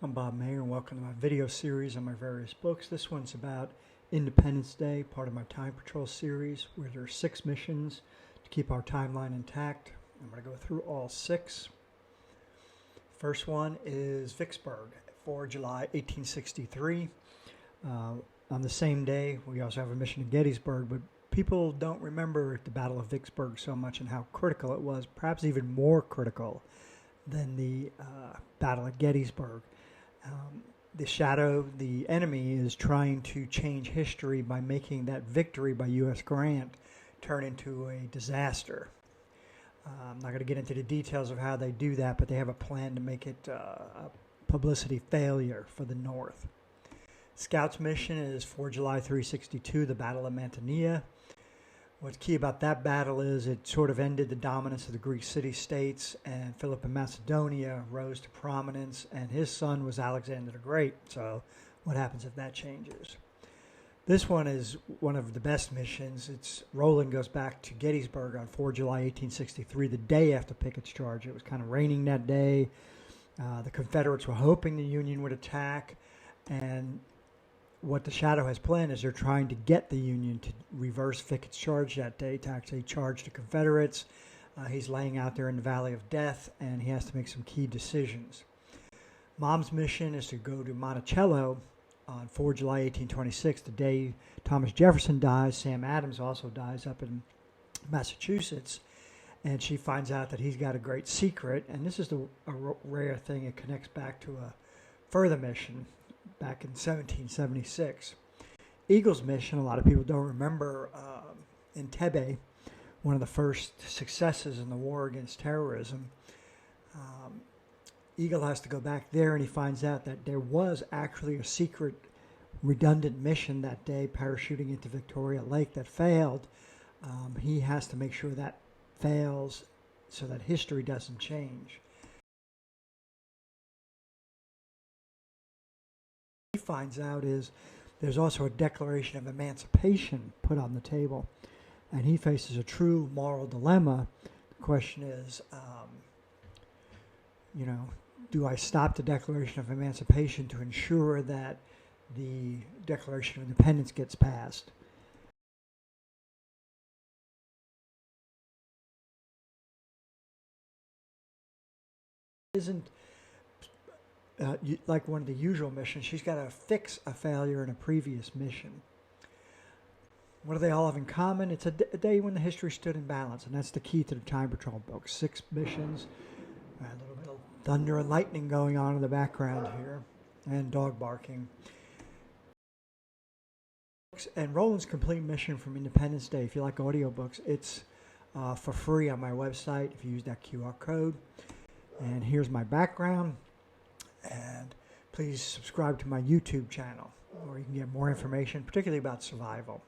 I'm Bob Mayer and welcome to my video series on my various books. This one's about Independence Day, part of my Time Patrol series, where there are 6 missions to keep our timeline intact. I'm going to go through all 6. First one is Vicksburg, 4 July 1863. On the same day, we also have a mission to Gettysburg, but people don't remember the Battle of Vicksburg so much and how critical it was, perhaps even more critical than the Battle of Gettysburg. The enemy, is trying to change history by making that victory by U.S. Grant turn into a disaster. I'm not going to get into the details of how they do that, but they have a plan to make it a publicity failure for the North. Scouts mission is 4 July 362, the Battle of Mantinea. What's key about that battle is it sort of ended the dominance of the Greek city-states, and Philip of Macedonia rose to prominence, and his son was Alexander the Great. So what happens if that changes? This one is one of the best missions. Roland goes back to Gettysburg on 4 July 1863, the day after Pickett's charge. It was kind of raining that day. The Confederates were hoping the Union would attack, and what the Shadow has planned is they're trying to get the Union to reverse Pickett's charge that day, to actually charge the Confederates. He's laying out there in the Valley of Death, and he has to make some key decisions. Mom's mission is to go to Monticello on 4 July 1826, the day Thomas Jefferson dies. Sam Adams also dies up in Massachusetts, and she finds out that he's got a great secret, and this is a rare thing. It connects back to a further mission back in 1776. Eagle's mission, a lot of people don't remember, Entebbe, one of the first successes in the war against terrorism. Eagle has to go back there, and he finds out that there was actually a secret redundant mission that day, parachuting into Victoria Lake, that failed. He has to make sure that fails so that history doesn't change. He finds out is there's also a Declaration of Emancipation put on the table, and he faces a true moral dilemma. The question is, do I stop the Declaration of Emancipation to ensure that the Declaration of Independence gets passed? Isn't like one of the usual missions. She's got to fix a failure in a previous mission. What do they all have in common? It's a day when the history stood in balance, and that's the key to the Time Patrol book. 6 missions, a little bit of thunder and lightning going on in the background here, and dog barking. And Roland's Complete Mission from Independence Day, if you like audiobooks, it's for free on my website if you use that QR code. And here's my background. And please subscribe to my YouTube channel, where you can get more information, particularly about survival.